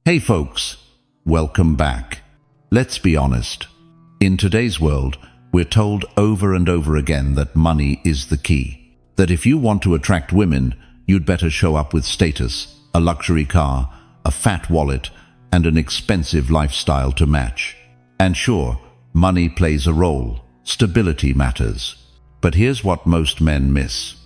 Hey folks, welcome back. Let's be honest. In today's world, we're told over and over again that money is the key. That if you want to attract women, you'd better show up with status, a luxury car, a fat wallet, and an expensive lifestyle to match. And sure, money plays a role. Stability matters. But here's what most men miss.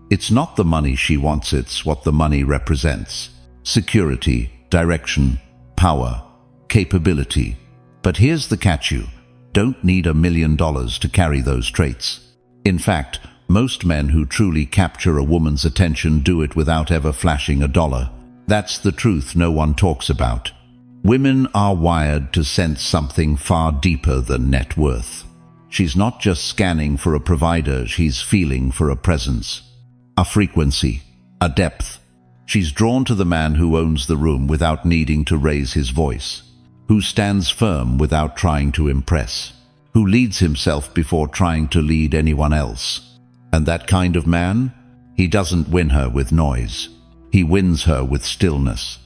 It's not the money she wants, it's what the money represents. Security, direction, power, capability. But here's the catch: you don't need $1 million to carry those traits. In fact, most men who truly capture a woman's attention do it without ever flashing a dollar. That's the truth no one talks about. Women are wired to sense something far deeper than net worth. She's not just scanning for a provider, she's feeling for a presence, a frequency, a depth. She's drawn to the man who owns the room without needing to raise his voice, who stands firm without trying to impress, who leads himself before trying to lead anyone else. And that kind of man, he doesn't win her with noise. He wins her with stillness,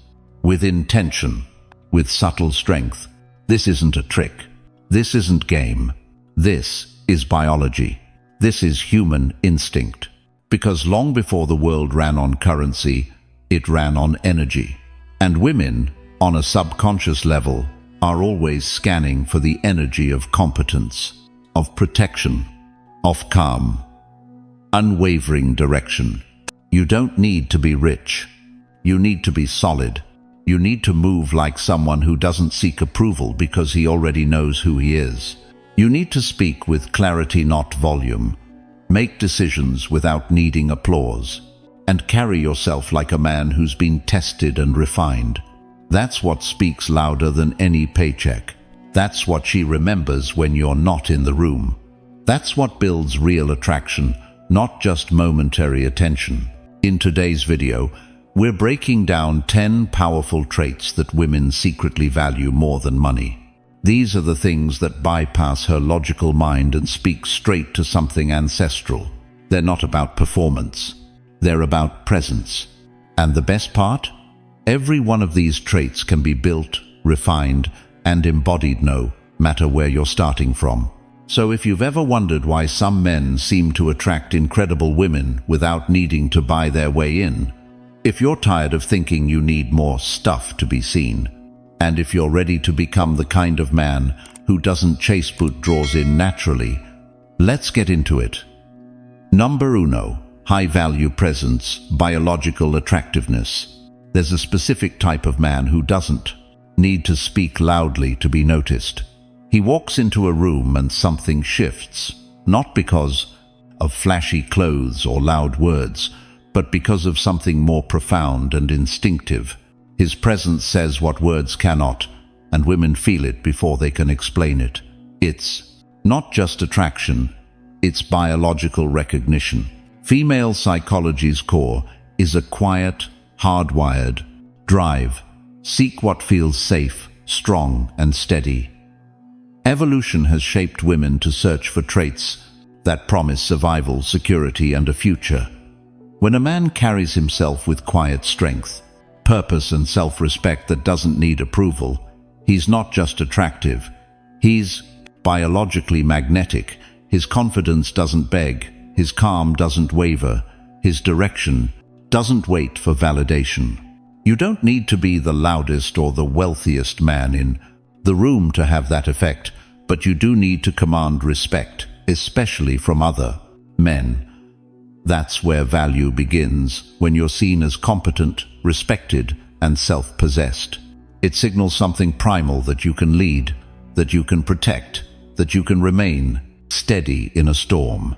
with intention, with subtle strength. This isn't a trick. This isn't game. This is biology. This is human instinct. Because long before the world ran on currency, it ran on energy. And women, on a subconscious level, are always scanning for the energy of competence, of protection, of calm, unwavering direction. You don't need to be rich. You need to be solid. You need to move like someone who doesn't seek approval because he already knows who he is. You need to speak with clarity, not volume. Make decisions without needing applause. And carry yourself like a man who's been tested and refined. That's what speaks louder than any paycheck. That's what she remembers when you're not in the room. That's what builds real attraction, not just momentary attention. In today's video, we're breaking down 10 powerful traits that women secretly value more than money. These are the things that bypass her logical mind and speak straight to something ancestral. They're not about performance. They're about presence. And the best part? Every one of these traits can be built, refined, and embodied no matter where you're starting from. So if you've ever wondered why some men seem to attract incredible women without needing to buy their way in, if you're tired of thinking you need more stuff to be seen, and if you're ready to become the kind of man who doesn't chase but draws in naturally, let's get into it. Number uno. High-value presence, biological attractiveness. There's a specific type of man who doesn't need to speak loudly to be noticed. He walks into a room and something shifts, not because of flashy clothes or loud words, but because of something more profound and instinctive. His presence says what words cannot, and women feel it before they can explain it. It's not just attraction, it's biological recognition. Female psychology's core is a quiet, hardwired drive. Seek what feels safe, strong, and steady. Evolution has shaped women to search for traits that promise survival, security, and a future. When a man carries himself with quiet strength, purpose, and self-respect that doesn't need approval, he's not just attractive, he's biologically magnetic. His confidence doesn't beg. His calm doesn't waver. His direction doesn't wait for validation. You don't need to be the loudest or the wealthiest man in the room to have that effect, but you do need to command respect, especially from other men. That's where value begins, when you're seen as competent, respected, and self-possessed. It signals something primal, that you can lead, that you can protect, that you can remain steady in a storm.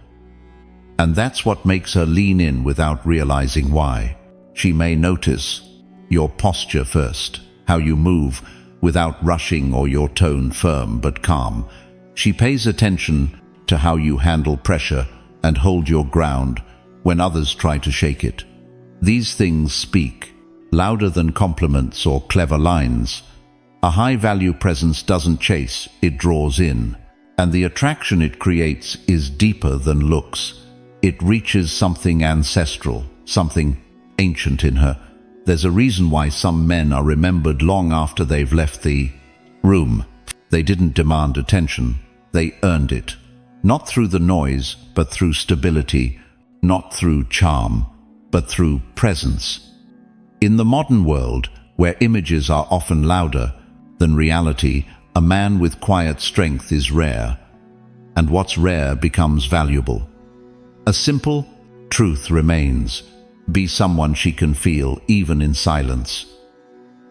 And that's what makes her lean in without realizing why. She may notice your posture first, how you move without rushing, or your tone firm but calm. She pays attention to how you handle pressure and hold your ground when others try to shake it. These things speak louder than compliments or clever lines. A high-value presence doesn't chase, it draws in. And the attraction it creates is deeper than looks. It reaches something ancestral, something ancient in her, There's a reason why some men are remembered long after they've left the room. They didn't demand attention, they earned it. Not through the noise, but through stability, not through charm, but through presence. In the modern world, where images are often louder than reality, a man with quiet strength is rare, and what's rare becomes valuable. A simple truth remains: be someone she can feel, even in silence.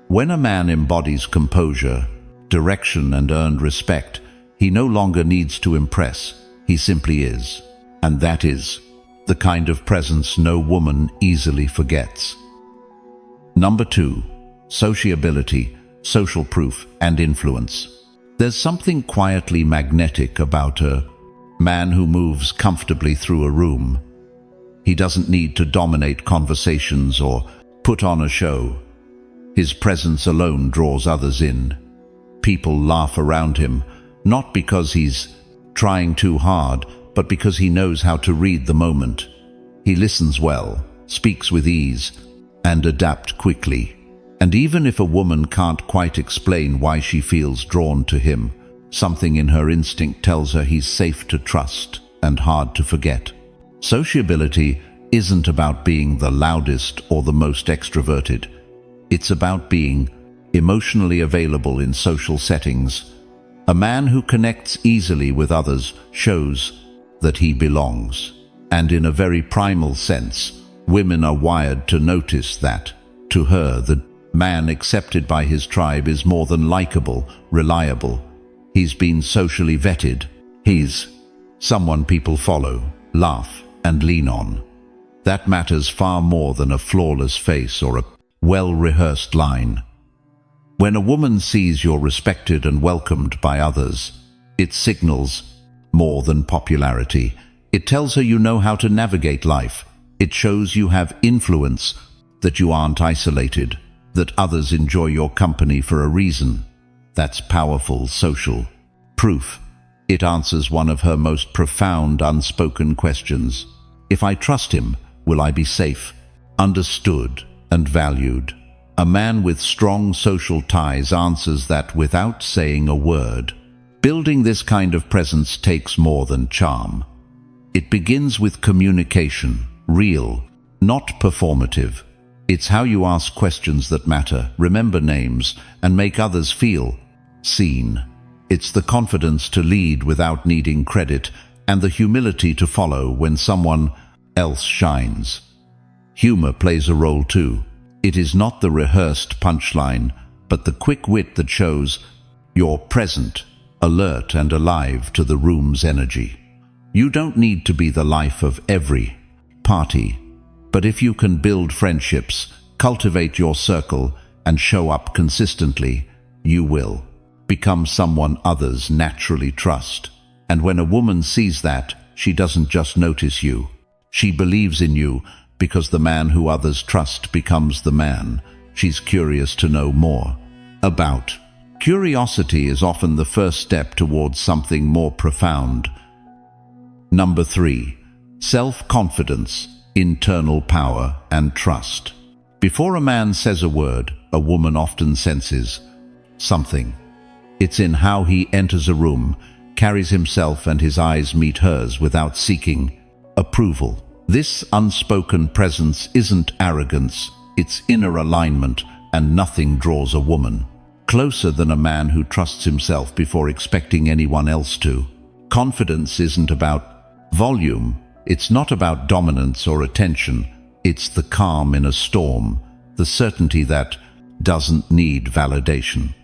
When a man embodies composure, direction, and earned respect, he no longer needs to impress, he simply is. And that is the kind of presence no woman easily forgets. Number 2. Sociability, social proof, and influence. There's something quietly magnetic about a man who moves comfortably through a room. He doesn't need to dominate conversations or put on a show. His presence alone draws others in. People laugh around him, not because he's trying too hard, but because he knows how to read the moment. He listens well, speaks with ease, and adapts quickly. And even if a woman can't quite explain why she feels drawn to him, something in her instinct tells her he's safe to trust and hard to forget. Sociability isn't about being the loudest or the most extroverted. It's about being emotionally available in social settings. A man who connects easily with others shows that he belongs. And in a very primal sense, women are wired to notice that. To her, the man accepted by his tribe is more than likable, reliable. He's been socially vetted. He's someone people follow, laugh, and lean on. That matters far more than a flawless face or a well-rehearsed line. When a woman sees you're respected and welcomed by others, it signals more than popularity. It tells her you know how to navigate life. It shows you have influence, that you aren't isolated, that others enjoy your company for a reason. That's powerful social proof. It answers one of her most profound unspoken questions. If I trust him, will I be safe, understood, and valued? A man with strong social ties answers that without saying a word. Building this kind of presence takes more than charm. It begins with communication, real, not performative. It's how you ask questions that matter, remember names, and make others feel seen. It's the confidence to lead without needing credit, and the humility to follow when someone else shines. Humor plays a role too. It is not the rehearsed punchline, but the quick wit that shows you're present, alert, and alive to the room's energy. You don't need to be the life of every party, but if you can build friendships, cultivate your circle, and show up consistently, you will become someone others naturally trust. And when a woman sees that, she doesn't just notice you. She believes in you, because the man who others trust becomes the man she's curious to know more about. Curiosity is often the first step towards something more profound. Number 3. Self-confidence, internal power, and trust. Before a man says a word, a woman often senses something. It's in how he enters a room, carries himself, and his eyes meet hers without seeking approval. This unspoken presence isn't arrogance, it's inner alignment, and nothing draws a woman closer than a man who trusts himself before expecting anyone else to. Confidence isn't about volume, it's not about dominance or attention, it's the calm in a storm, the certainty that doesn't need validation.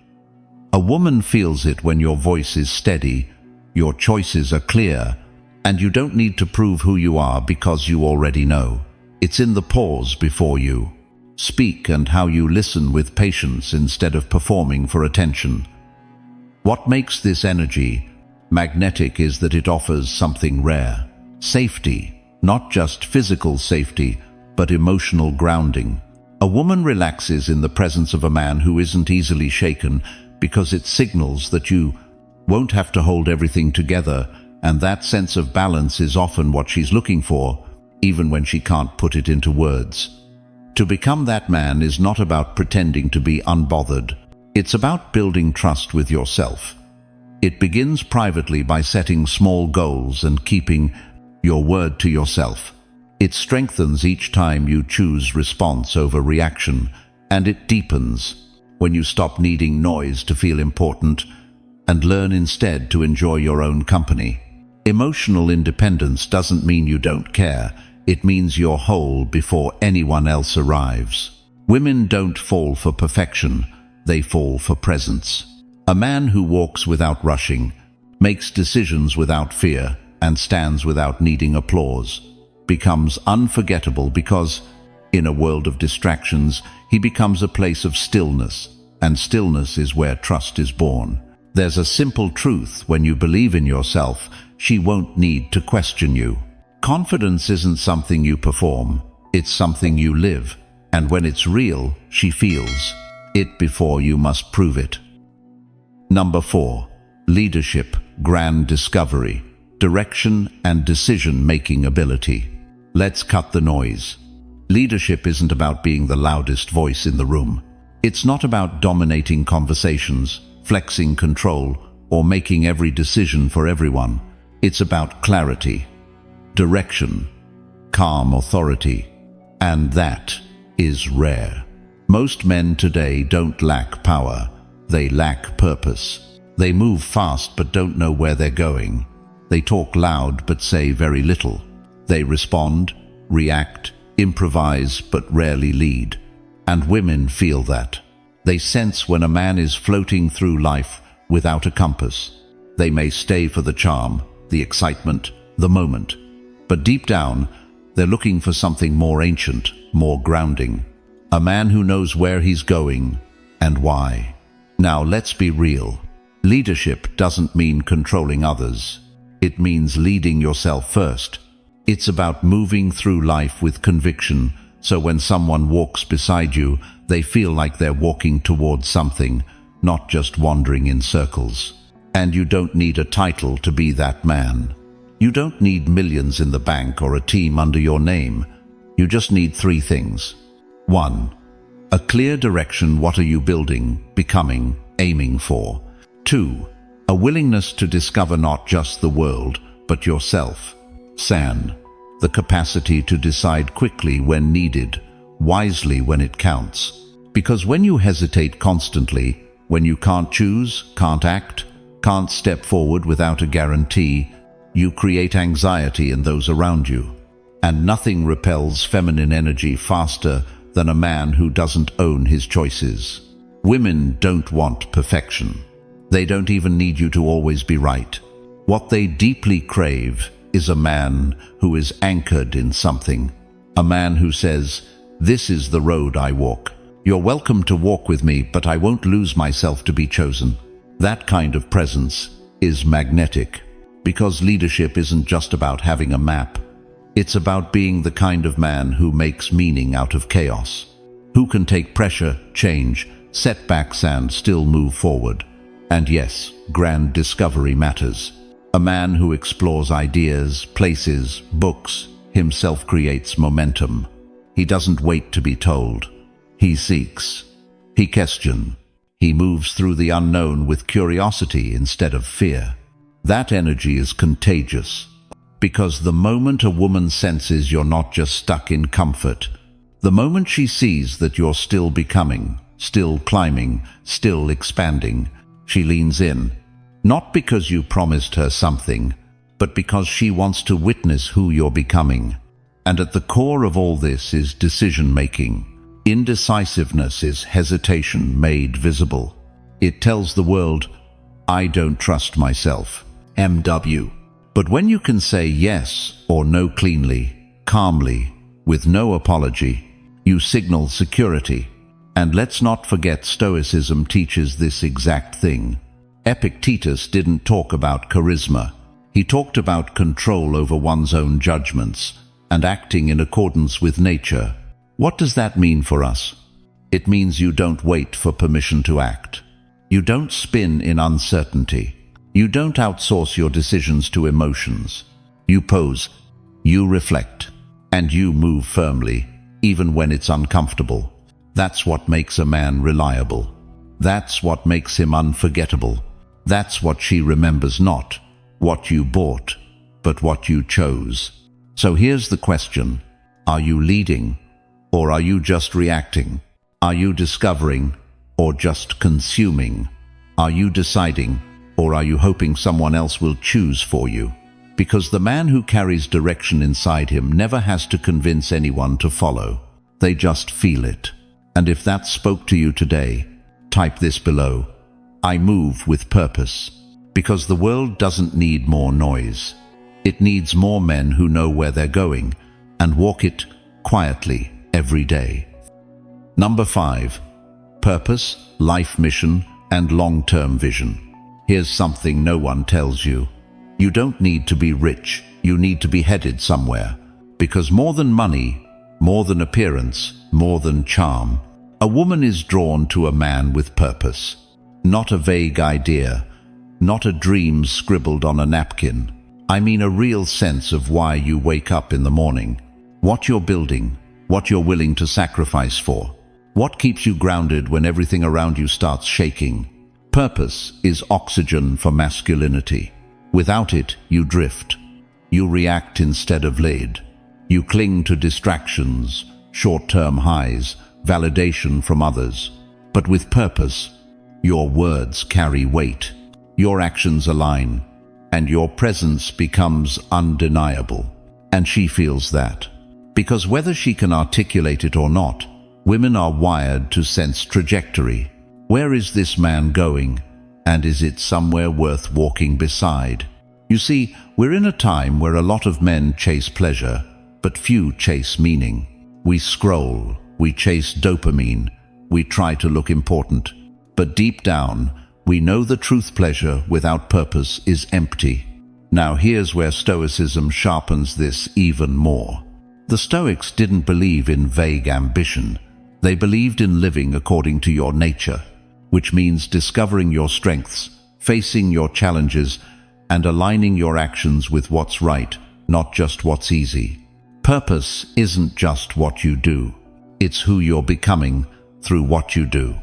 A woman feels it when your voice is steady, your choices are clear, and you don't need to prove who you are because you already know. It's in the pause before you speak and how you listen with patience instead of performing for attention. What makes this energy magnetic is that it offers something rare. Safety, not just physical safety, but emotional grounding. A woman relaxes in the presence of a man who isn't easily shaken because it signals that you won't have to hold everything together, and that sense of balance is often what she's looking for, even when she can't put it into words. To become that man is not about pretending to be unbothered. It's about building trust with yourself. It begins privately by setting small goals and keeping your word to yourself. It strengthens each time you choose response over reaction, and it deepens when you stop needing noise to feel important and learn instead to enjoy your own company. Emotional independence doesn't mean you don't care. It means you're whole before anyone else arrives. Women don't fall for perfection, they fall for presence. A man who walks without rushing, makes decisions without fear, and stands without needing applause becomes unforgettable because, in a world of distractions, he becomes a place of stillness, and stillness is where trust is born. There's a simple truth: when you believe in yourself, she won't need to question you. Confidence isn't something you perform, it's something you live, and when it's real, she feels it before you must prove it. Number 4. Leadership, grand discovery, direction and decision-making ability. Let's cut the noise. Leadership isn't about being the loudest voice in the room. It's not about dominating conversations, flexing control, or making every decision for everyone. It's about clarity, direction, calm authority, and that is rare. Most men today don't lack power, they lack purpose. They move fast but don't know where they're going. They talk loud but say very little. They respond, react, improvise but rarely lead. And women feel that. They sense when a man is floating through life without a compass. They may stay for the charm, the excitement, the moment. But deep down, they're looking for something more ancient, more grounding. A man who knows where he's going and why. Now let's be real. Leadership doesn't mean controlling others. It means leading yourself first. It's about moving through life with conviction, so when someone walks beside you, they feel like they're walking towards something, not just wandering in circles. And you don't need a title to be that man. You don't need millions in the bank or a team under your name. You just need 3 things. 1. A clear direction. What are you building, becoming, aiming for? 2. A willingness to discover not just the world, but yourself. San. The capacity to decide quickly when needed, wisely when it counts. Because when you hesitate constantly, when you can't choose, can't act, can't step forward without a guarantee, you create anxiety in those around you. And nothing repels feminine energy faster than a man who doesn't own his choices. Women don't want perfection. They don't even need you to always be right. What they deeply crave is a man who is anchored in something. A man who says, "This is the road I walk. You're welcome to walk with me, but I won't lose myself to be chosen." That kind of presence is magnetic, because leadership isn't just about having a map. It's about being the kind of man who makes meaning out of chaos, who can take pressure, change, setbacks and still move forward. And yes, grand discovery matters. A man who explores ideas, places, books, himself creates momentum. He doesn't wait to be told. He seeks. He questions. He moves through the unknown with curiosity instead of fear. That energy is contagious, because the moment a woman senses you're not just stuck in comfort, the moment she sees that you're still becoming, still climbing, still expanding, she leans in. Not because you promised her something, but because she wants to witness who you're becoming. And at the core of all this is decision-making. Indecisiveness is hesitation made visible. It tells the world, "I don't trust myself." MW. But when you can say yes or no cleanly, calmly, with no apology, you signal security. And let's not forget, Stoicism teaches this exact thing. Epictetus didn't talk about charisma. He talked about control over one's own judgments and acting in accordance with nature. What does that mean for us? It means you don't wait for permission to act. You don't spin in uncertainty. You don't outsource your decisions to emotions. You pause, you reflect, and you move firmly. even when it's uncomfortable. That's what makes a man reliable. That's what makes him unforgettable. That's what she remembers, not what you bought, but what you chose. So here's the question. Are you leading, or are you just reacting? Are you discovering, or just consuming? Are you deciding, or are you hoping someone else will choose for you? Because the man who carries direction inside him never has to convince anyone to follow. They just feel it. And if that spoke to you today, type this below. I move with purpose. Because the world doesn't need more noise. It needs more men who know where they're going and walk it quietly every day. Number 5. Purpose, life mission, and long-term vision. Here's something no one tells you. You don't need to be rich. You need to be headed somewhere. Because more than money, more than appearance, more than charm, a woman is drawn to a man with purpose. Not a vague idea, not a dream scribbled on a napkin. I mean a real sense of why you wake up in the morning, what you're building, what you're willing to sacrifice for, what keeps you grounded when everything around you starts shaking. Purpose is oxygen for masculinity. Without it, you drift. You react instead of lead. You cling to distractions, short-term highs, validation from others. But with purpose, your words carry weight. Your actions align, and your presence becomes undeniable. And she feels that. Because whether she can articulate it or not, women are wired to sense trajectory. Where is this man going? And is it somewhere worth walking beside? You see, we're in a time where a lot of men chase pleasure, but few chase meaning. We scroll, we chase dopamine, we try to look important. But deep down, we know the truth: pleasure without purpose is empty. Now here's where Stoicism sharpens this even more. The Stoics didn't believe in vague ambition. They believed in living according to your nature, which means discovering your strengths, facing your challenges, and aligning your actions with what's right, not just what's easy. Purpose isn't just what you do. It's who you're becoming through what you do.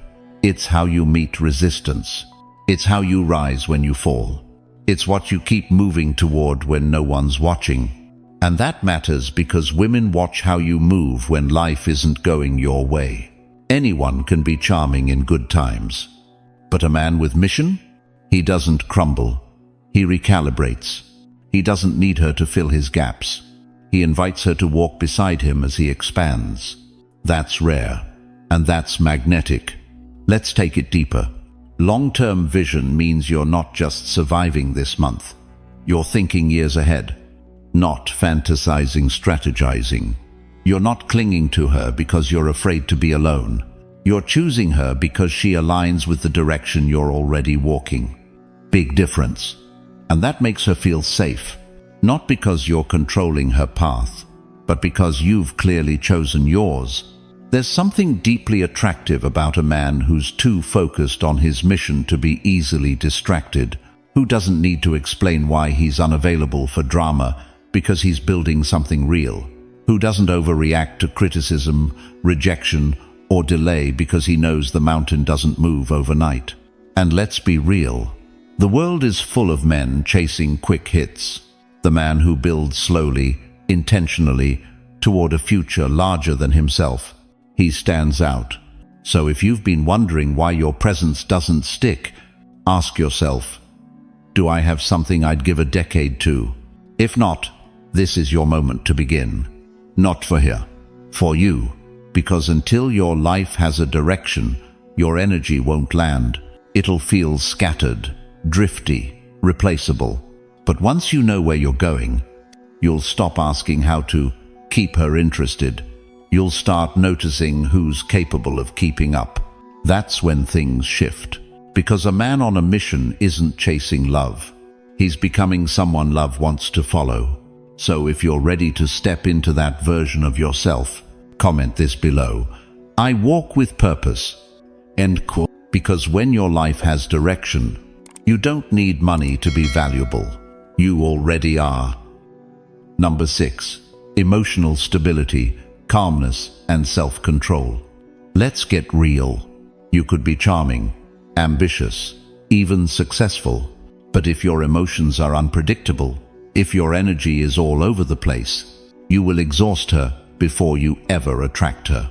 It's how you meet resistance. It's how you rise when you fall. It's what you keep moving toward when no one's watching. And that matters because women watch how you move when life isn't going your way. Anyone can be charming in good times. But a man with mission? He doesn't crumble. He recalibrates. He doesn't need her to fill his gaps. He invites her to walk beside him as he expands. That's rare. And that's magnetic. Let's take it deeper. Long-term vision means you're not just surviving this month. You're thinking years ahead. Not fantasizing, strategizing. You're not clinging to her because you're afraid to be alone. You're choosing her because she aligns with the direction you're already walking. Big difference. And that makes her feel safe. Not because you're controlling her path, but because you've clearly chosen yours. There's something deeply attractive about a man who's too focused on his mission to be easily distracted, who doesn't need to explain why he's unavailable for drama because he's building something real, who doesn't overreact to criticism, rejection, or delay because he knows the mountain doesn't move overnight. And let's be real, the world is full of men chasing quick hits. The man who builds slowly, intentionally, toward a future larger than himself. He stands out. So if you've been wondering why your presence doesn't stick, ask yourself, do I have something I'd give a decade to? If not, this is your moment to begin. Not for her, for you. Because until your life has a direction, your energy won't land. It'll feel scattered, drifty, replaceable. But once you know where you're going, you'll stop asking how to keep her interested. You'll start noticing who's capable of keeping up. That's when things shift. Because a man on a mission isn't chasing love. He's becoming someone love wants to follow. So if you're ready to step into that version of yourself, comment this below. I walk with purpose. End quote. Because when your life has direction, you don't need money to be valuable. You already are. Number 6. Emotional stability, calmness, and self-control. Let's get real. You could be charming, ambitious, even successful, but if your emotions are unpredictable, if your energy is all over the place, you will exhaust her before you ever attract her.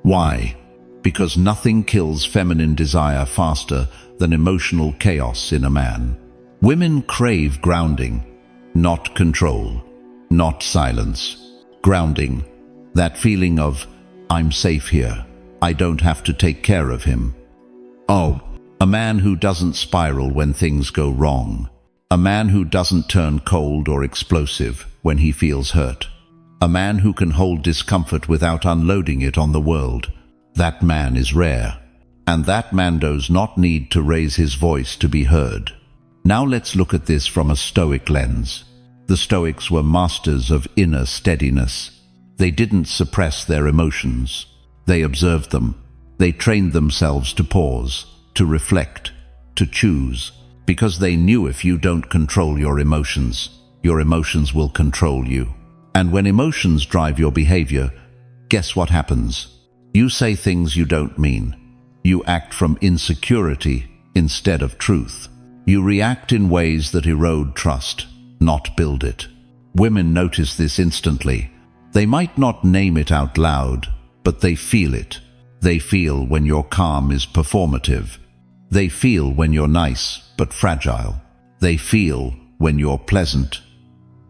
Why? Because nothing kills feminine desire faster than emotional chaos in a man. Women crave grounding, not control, not silence. Grounding, that feeling of, I'm safe here, I don't have to take care of him. Oh, a man who doesn't spiral when things go wrong. A man who doesn't turn cold or explosive when he feels hurt. A man who can hold discomfort without unloading it on the world. That man is rare. And that man does not need to raise his voice to be heard. Now let's look at this from a Stoic lens. The Stoics were masters of inner steadiness. They didn't suppress their emotions. They observed them. They trained themselves to pause, to reflect, to choose, because they knew if you don't control your emotions will control you. And when emotions drive your behavior, guess what happens? You say things you don't mean. You act from insecurity instead of truth. You react in ways that erode trust, not build it. Women notice this instantly. They might not name it out loud, but they feel it. They feel when your calm is performative. They feel when you're nice but fragile. They feel when you're pleasant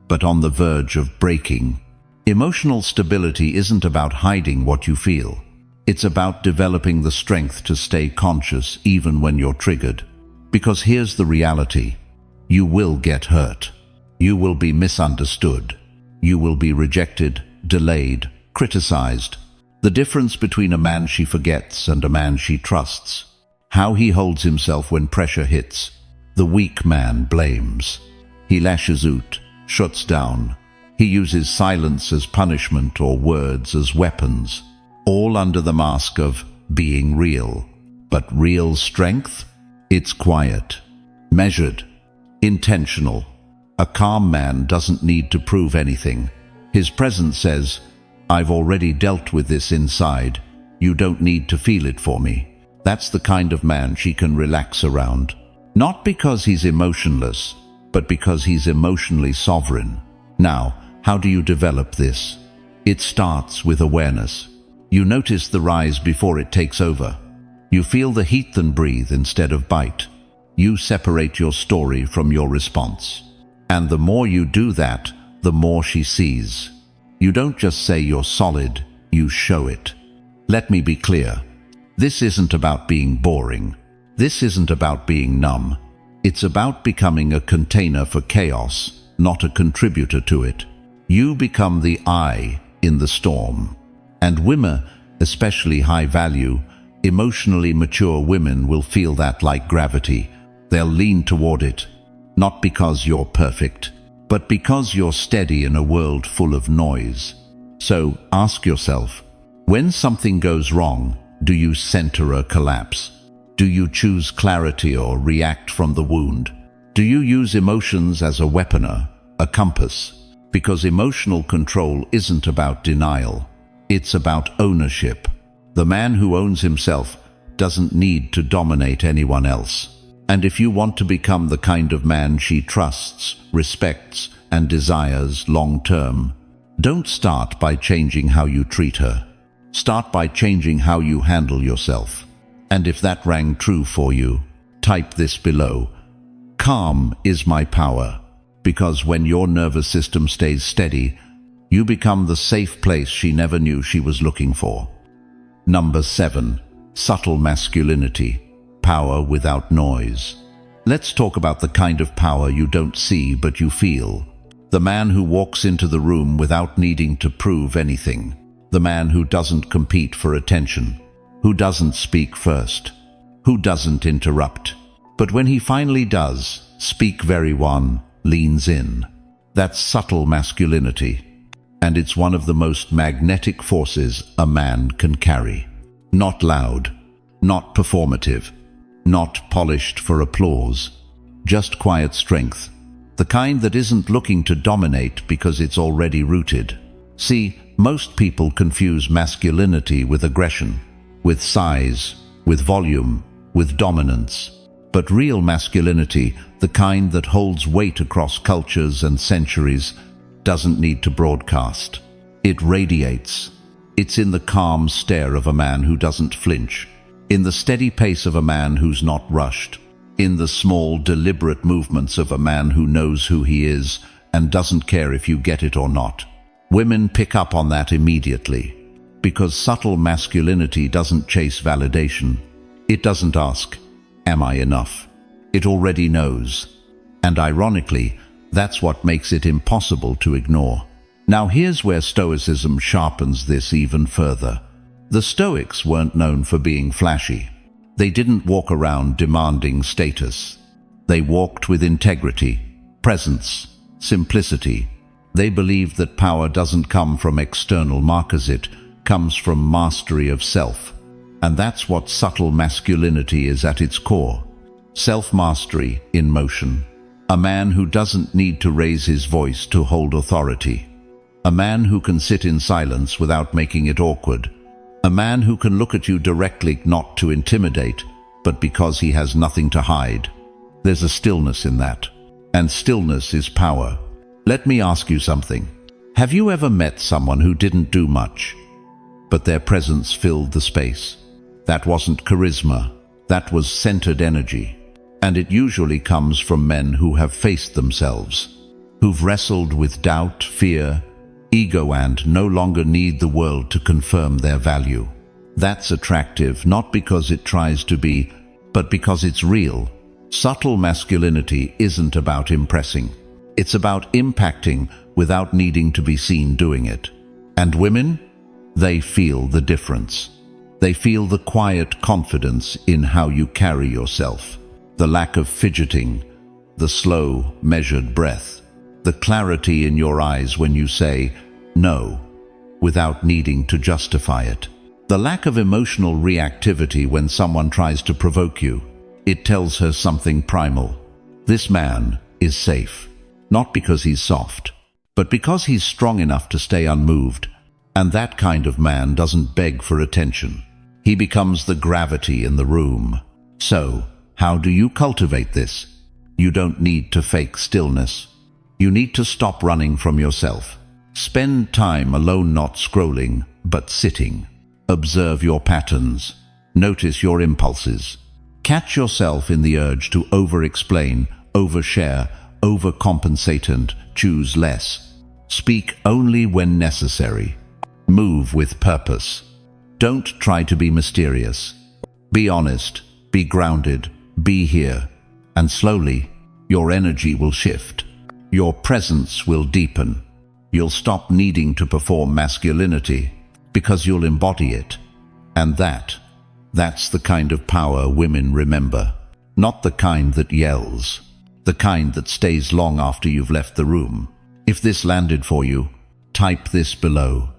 but on the verge of breaking. Emotional stability isn't about hiding what you feel. It's about developing the strength to stay conscious even when you're triggered. Because here's the reality. You will get hurt. You will be misunderstood. You will be rejected, delayed, criticized. The difference between a man she forgets and a man she trusts. How he holds himself when pressure hits. The weak man blames. He lashes out, shuts down. He uses silence as punishment or words as weapons, all under the mask of being real. But real strength? It's quiet, measured, intentional. A calm man doesn't need to prove anything. His presence says, I've already dealt with this inside. You don't need to feel it for me. That's the kind of man she can relax around. Not because he's emotionless, but because he's emotionally sovereign. Now, how do you develop this? It starts with awareness. You notice the rise before it takes over. You feel the heat and breathe instead of bite. You separate your story from your response. And the more you do that, the more she sees. You don't just say you're solid, you show it. Let me be clear. This isn't about being boring. This isn't about being numb. It's about becoming a container for chaos, not a contributor to it. You become the eye in the storm. And women, especially high-value, emotionally mature women, will feel that like gravity. They'll lean toward it, not because you're perfect, but because you're steady in a world full of noise. So ask yourself, when something goes wrong, do you center or collapse? Do you choose clarity or react from the wound? Do you use emotions as a weaponer, a compass? Because emotional control isn't about denial. It's about ownership. The man who owns himself doesn't need to dominate anyone else. And if you want to become the kind of man she trusts, respects, and desires long-term, don't start by changing how you treat her. Start by changing how you handle yourself. And if that rang true for you, type this below. Calm is my power. Because when your nervous system stays steady, you become the safe place she never knew she was looking for. Number 7. Subtle masculinity. Power without noise. Let's talk about the kind of power you don't see but you feel. The man who walks into the room without needing to prove anything. The man who doesn't compete for attention. Who doesn't speak first. Who doesn't interrupt. But when he finally does, speak very one, leans in. That's subtle masculinity. And it's one of the most magnetic forces a man can carry. Not loud, not performative, not polished for applause. Just quiet strength. The kind that isn't looking to dominate because it's already rooted. See, most people confuse masculinity with aggression, with size, with volume, with dominance. But real masculinity, the kind that holds weight across cultures and centuries, doesn't need to broadcast. It radiates. It's in the calm stare of a man who doesn't flinch, in the steady pace of a man who's not rushed, in the small, deliberate movements of a man who knows who he is and doesn't care if you get it or not. Women pick up on that immediately, because subtle masculinity doesn't chase validation. It doesn't ask, "Am I enough?" It already knows. And ironically, that's what makes it impossible to ignore. Now here's where Stoicism sharpens this even further. The Stoics weren't known for being flashy. They didn't walk around demanding status. They walked with integrity, presence, simplicity. They believed that power doesn't come from external markers, it comes from mastery of self. And that's what subtle masculinity is at its core. Self-mastery in motion. A man who doesn't need to raise his voice to hold authority. A man who can sit in silence without making it awkward. A man who can look at you directly, not to intimidate, but because he has nothing to hide. There's a stillness in that. And stillness is power. Let me ask you something. Have you ever met someone who didn't do much, but their presence filled the space? That wasn't charisma. That was centered energy. And it usually comes from men who have faced themselves, who've wrestled with doubt, fear, ego, and no longer need the world to confirm their value. That's attractive, not because it tries to be, but because it's real. Subtle masculinity isn't about impressing. It's about impacting without needing to be seen doing it. And women? They feel the difference. They feel the quiet confidence in how you carry yourself, the lack of fidgeting, the slow, measured breath, the clarity in your eyes when you say no, without needing to justify it, the lack of emotional reactivity when someone tries to provoke you. It tells her something primal. This man is safe. Not because he's soft, but because he's strong enough to stay unmoved. And that kind of man doesn't beg for attention. He becomes the gravity in the room. So, how do you cultivate this? You don't need to fake stillness. You need to stop running from yourself. Spend time alone, not scrolling, but sitting. Observe your patterns. Notice your impulses. Catch yourself in the urge to over-explain, overshare, overcompensate, and choose less. Speak only when necessary. Move with purpose. Don't try to be mysterious. Be honest, be grounded, be here. And slowly, your energy will shift. Your presence will deepen. You'll stop needing to perform masculinity because you'll embody it. And that's the kind of power women remember. Not the kind that yells. The kind that stays long after you've left the room. If this landed for you, type this below.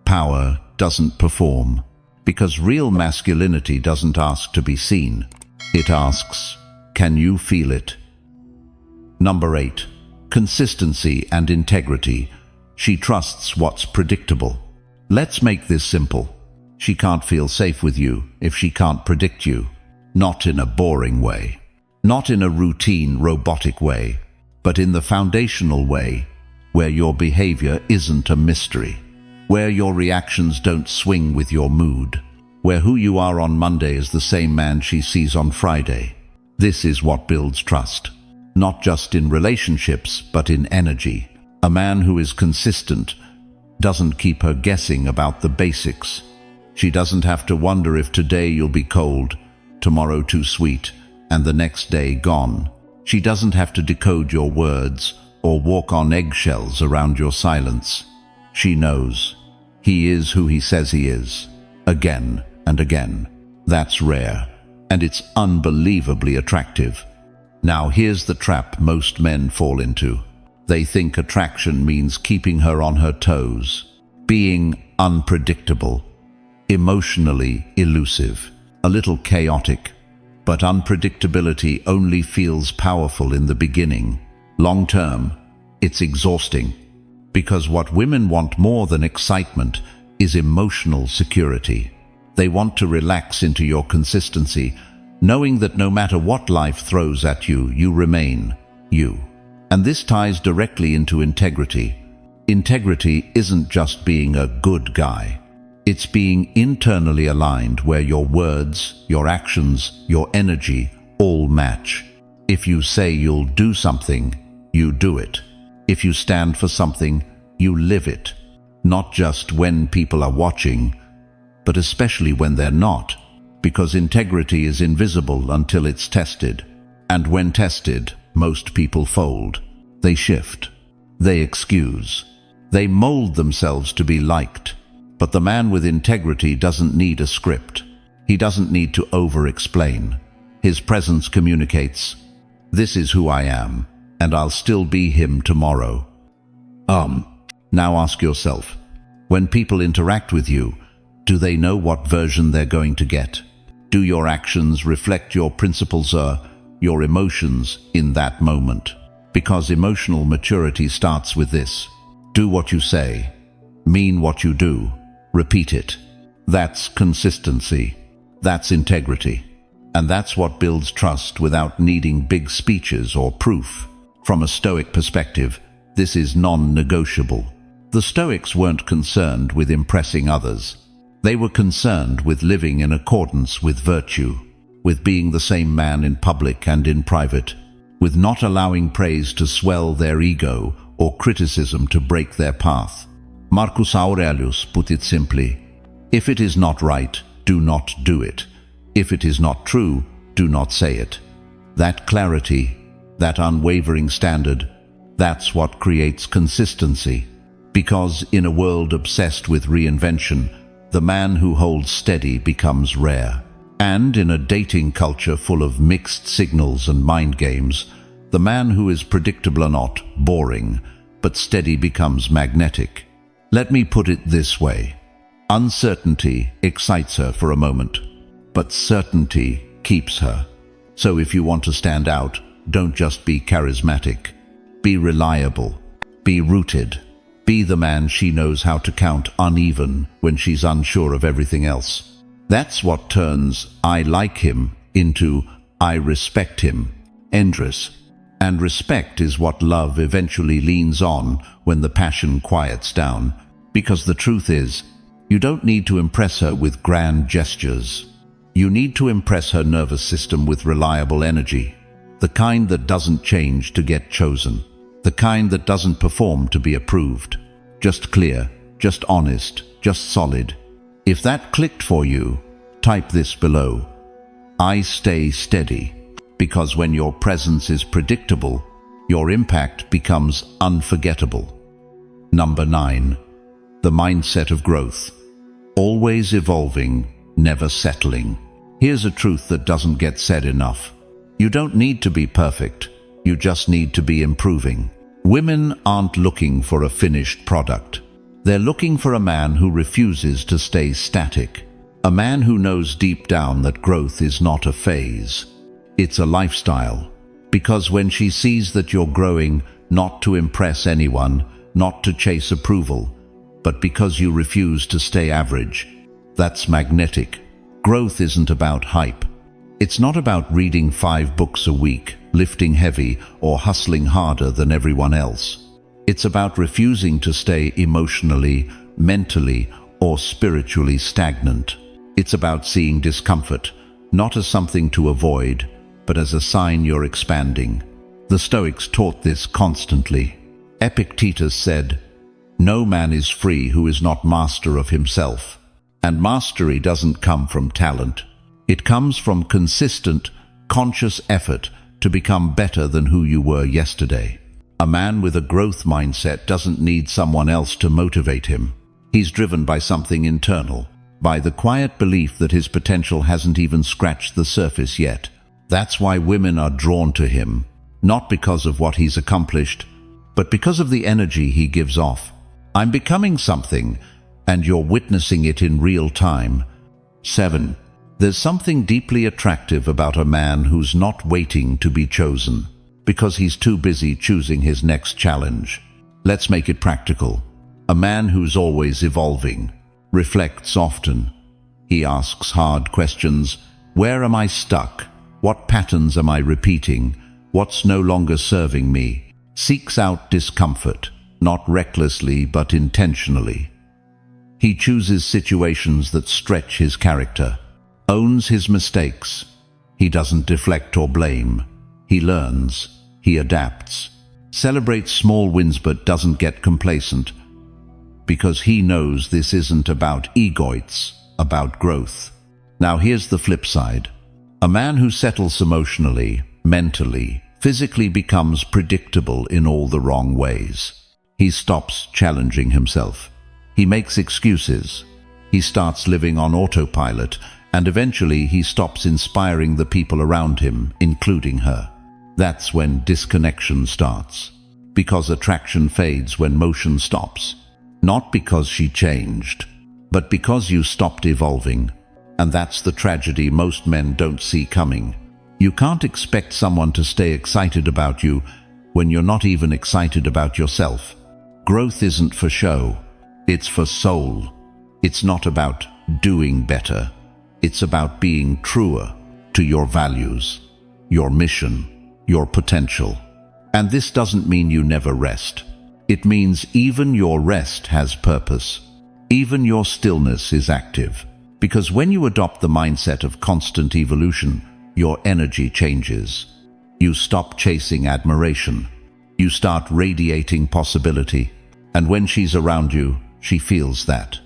Power doesn't perform, because real masculinity doesn't ask to be seen. It asks, can you feel it? Number 8. Consistency and integrity. She trusts what's predictable. Let's make this simple. She can't feel safe with you if she can't predict you. Not in a boring way. Not in a routine, robotic way, but in the foundational way, where your behavior isn't a mystery, where your reactions don't swing with your mood, where who you are on Monday is the same man she sees on Friday. This is what builds trust, not just in relationships, but in energy. A man who is consistent doesn't keep her guessing about the basics. She doesn't have to wonder if today you'll be cold, tomorrow too sweet, and the next day gone. She doesn't have to decode your words or walk on eggshells around your silence. She knows. He is who he says he is, again and again. That's rare, and it's unbelievably attractive. Now here's the trap most men fall into. They think attraction means keeping her on her toes, being unpredictable, emotionally elusive, a little chaotic. But unpredictability only feels powerful in the beginning. Long term, it's exhausting. Because what women want more than excitement is emotional security. They want to relax into your consistency, knowing that no matter what life throws at you, you remain you. And this ties directly into integrity. Integrity isn't just being a good guy. It's being internally aligned where your words, your actions, your energy all match. If you say you'll do something, you do it. If you stand for something, you live it. Not just when people are watching, but especially when they're not, because integrity is invisible until it's tested. And when tested, most people fold. They shift. They excuse. They mold themselves to be liked. But the man with integrity doesn't need a script. He doesn't need to over-explain. His presence communicates, "This is who I am, and I'll still be him tomorrow." Now ask yourself, when people interact with you, do they know what version they're going to get? Do your actions reflect your principles or your emotions in that moment? Because emotional maturity starts with this. Do what you say. Mean what you do. Repeat it. That's consistency. That's integrity. And that's what builds trust without needing big speeches or proof. From a Stoic perspective, this is non-negotiable. The Stoics weren't concerned with impressing others. They were concerned with living in accordance with virtue, with being the same man in public and in private, with not allowing praise to swell their ego or criticism to break their path. Marcus Aurelius put it simply, "If it is not right, do not do it. If it is not true, do not say it." That clarity, that unwavering standard, that's what creates consistency. Because in a world obsessed with reinvention, the man who holds steady becomes rare. And in a dating culture full of mixed signals and mind games, the man who is predictable or not, boring, but steady becomes magnetic. Let me put it this way. Uncertainty excites her for a moment, but certainty keeps her. So if you want to stand out, don't just be charismatic. Be reliable. Be rooted. Be the man she knows how to count uneven when she's unsure of everything else. That's what turns "I like him" into "I respect him." Endless. And respect is what love eventually leans on when the passion quiets down. Because the truth is, you don't need to impress her with grand gestures. You need to impress her nervous system with reliable energy. The kind that doesn't change to get chosen. The kind that doesn't perform to be approved. Just clear, just honest, just solid. If that clicked for you, type this below. I stay steady. Because when your presence is predictable, your impact becomes unforgettable. Number 9. The mindset of growth. Always evolving, never settling. Here's a truth that doesn't get said enough. You don't need to be perfect. You just need to be improving. Women aren't looking for a finished product. They're looking for a man who refuses to stay static. A man who knows deep down that growth is not a phase. It's a lifestyle. Because when she sees that you're growing, not to impress anyone, not to chase approval, but because you refuse to stay average, that's magnetic. Growth isn't about hype. It's not about reading 5 books a week, lifting heavy, or hustling harder than everyone else. It's about refusing to stay emotionally, mentally, or spiritually stagnant. It's about seeing discomfort, not as something to avoid, but as a sign you're expanding. The Stoics taught this constantly. Epictetus said, "No man is free who is not master of himself." And mastery doesn't come from talent. It comes from consistent, conscious effort to become better than who you were yesterday. A man with a growth mindset doesn't need someone else to motivate him. He's driven by something internal, by the quiet belief that his potential hasn't even scratched the surface yet. That's why women are drawn to him, not because of what he's accomplished, but because of the energy he gives off. I'm becoming something, and you're witnessing it in real time. 7. There's something deeply attractive about a man who's not waiting to be chosen, because he's too busy choosing his next challenge. Let's make it practical. A man who's always evolving, reflects often. He asks hard questions. Where am I stuck? What patterns am I repeating? What's no longer serving me? Seeks out discomfort, not recklessly but intentionally. He chooses situations that stretch his character, owns his mistakes. He doesn't deflect or blame. He learns. He adapts. Celebrates small wins but doesn't get complacent, because he knows this isn't about ego, it's about growth. Now here's the flip side. A man who settles emotionally, mentally, physically becomes predictable in all the wrong ways. He stops challenging himself. He makes excuses. He starts living on autopilot, and eventually he stops inspiring the people around him, including her. That's when disconnection starts, because attraction fades when motion stops. Not because she changed, but because you stopped evolving. And that's the tragedy most men don't see coming. You can't expect someone to stay excited about you when you're not even excited about yourself. Growth isn't for show, it's for soul. It's not about doing better. It's about being truer to your values, your mission, your potential. And this doesn't mean you never rest. It means even your rest has purpose. Even your stillness is active. Because when you adopt the mindset of constant evolution, your energy changes. You stop chasing admiration. You start radiating possibility. And when she's around you, she feels that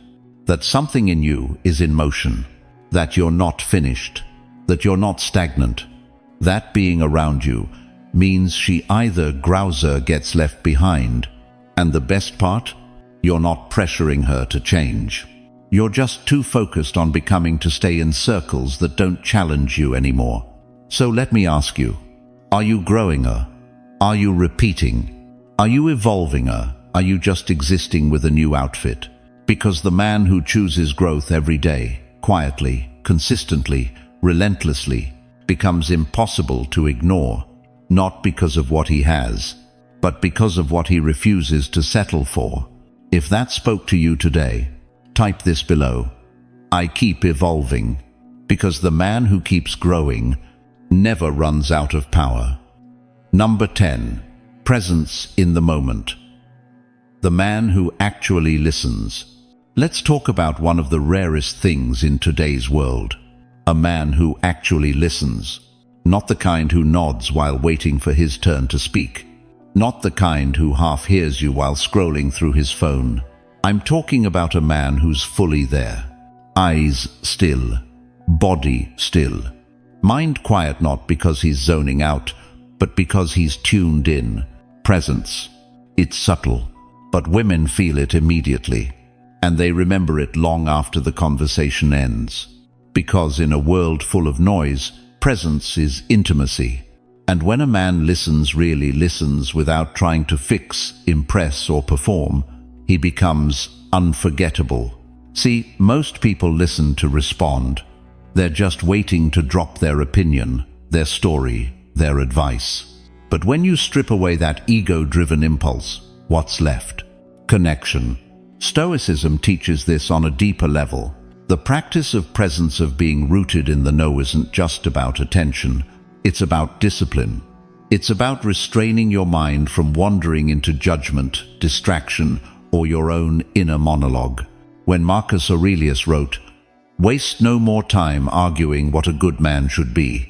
something in you is in motion, that you're not finished, that you're not stagnant. That being around you means she either grows or gets left behind. And the best part? You're not pressuring her to change. You're just too focused on becoming to stay in circles that don't challenge you anymore. So let me ask you, are you growing her? Are you repeating? Are you evolving her? Are you just existing with a new outfit? Because the man who chooses growth every day, quietly, consistently, relentlessly, becomes impossible to ignore, not because of what he has, but because of what he refuses to settle for. If that spoke to you today, type this below. I keep evolving, because the man who keeps growing never runs out of power. Number 10. Presence in the moment. The man who actually listens. Let's talk about one of the rarest things in today's world. A man who actually listens. Not the kind who nods while waiting for his turn to speak. Not the kind who half hears you while scrolling through his phone. I'm talking about a man who's fully there. Eyes still. Body still. Mind quiet, not because he's zoning out, but because he's tuned in. Presence. It's subtle, but women feel it immediately, and they remember it long after the conversation ends. Because in a world full of noise, presence is intimacy. And when a man listens, really listens without trying to fix, impress, or perform, he becomes unforgettable. See, most people listen to respond. They're just waiting to drop their opinion, their story, their advice. But when you strip away that ego-driven impulse, what's left? Connection. Stoicism teaches this on a deeper level. The practice of presence, of being rooted in the know, isn't just about attention. It's about discipline. It's about restraining your mind from wandering into judgment, distraction, or your own inner monologue. When Marcus Aurelius wrote, "Waste no more time arguing what a good man should be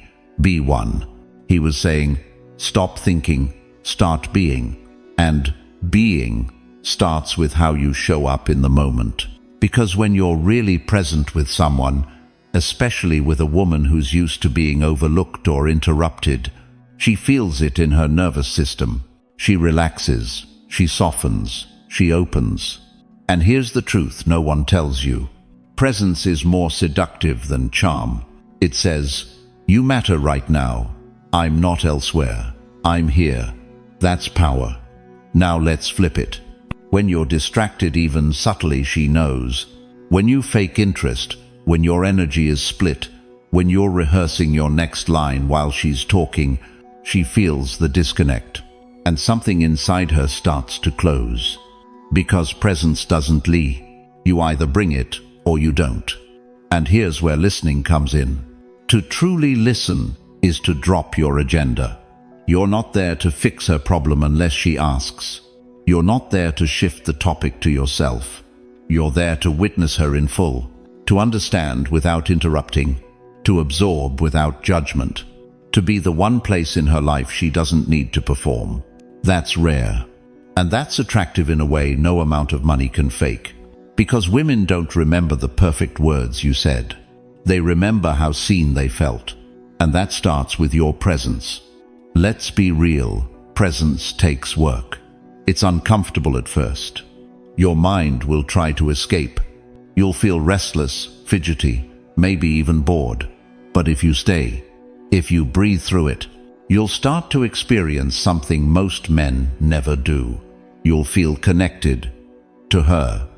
one," he was saying, stop thinking, start being. And being starts with how you show up in the moment. Because when you're really present with someone, especially with a woman who's used to being overlooked or interrupted, she feels it in her nervous system. She relaxes, she softens, she opens. And here's the truth no one tells you. Presence is more seductive than charm. It says, you matter right now. I'm not elsewhere. I'm here. That's power. Now let's flip it. When you're distracted, even subtly, she knows. When you fake interest, when your energy is split, when you're rehearsing your next line while she's talking, she feels the disconnect. and something inside her starts to close. Because presence doesn't lie. You either bring it or you don't. And here's where listening comes in. To truly listen is to drop your agenda. You're not there to fix her problem unless she asks. You're not there to shift the topic to yourself. You're there to witness her in full, to understand without interrupting, to absorb without judgment, to be the one place in her life she doesn't need to perform. That's rare. And that's attractive in a way no amount of money can fake. Because women don't remember the perfect words you said. They remember how seen they felt. And that starts with your presence. Let's be real. Presence takes work. It's uncomfortable at first. Your mind will try to escape. You'll feel restless, fidgety, maybe even bored. But if you stay, if you breathe through it, you'll start to experience something most men never do. You'll feel connected to her,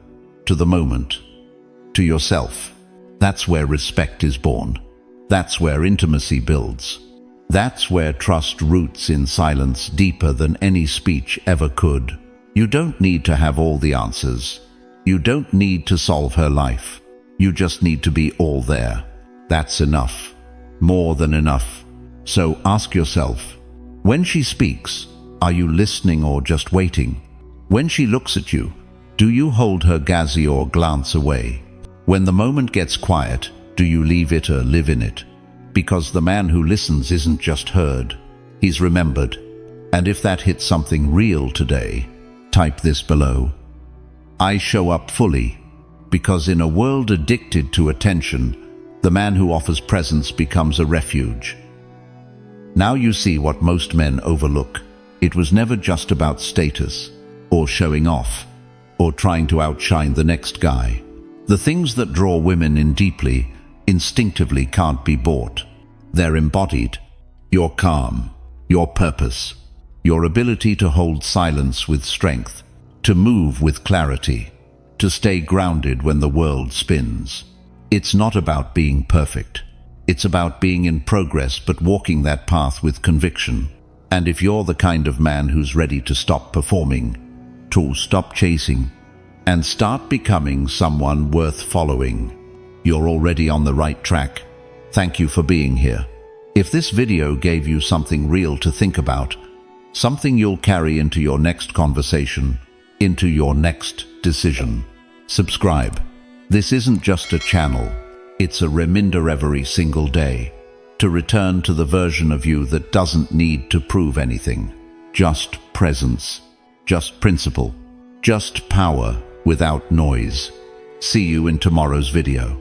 to the moment, to yourself. That's where respect is born. That's where intimacy builds. That's where trust roots in silence deeper than any speech ever could. You don't need to have all the answers. You don't need to solve her life. You just need to be all there. That's enough. More than enough. So ask yourself, when she speaks, are you listening or just waiting? When she looks at you, do you hold her gaze or glance away? When the moment gets quiet, do you leave it or live in it? Because the man who listens isn't just heard, he's remembered. And if that hits something real today, type this below. I show up fully, because in a world addicted to attention, the man who offers presence becomes a refuge. Now you see what most men overlook. It was never just about status, or showing off, or trying to outshine the next guy. The things that draw women in deeply, instinctively can't be bought. They're embodied. Your calm, your purpose, your ability to hold silence with strength, to move with clarity, to stay grounded when the world spins. It's not about being perfect. It's about being in progress but walking that path with conviction. And if you're the kind of man who's ready to stop performing, to stop chasing, and start becoming someone worth following, you're already on the right track. Thank you for being here. If this video gave you something real to think about, something you'll carry into your next conversation, into your next decision, subscribe. This isn't just a channel, it's a reminder every single day to return to the version of you that doesn't need to prove anything. Just presence, just principle, just power without noise. See you in tomorrow's video.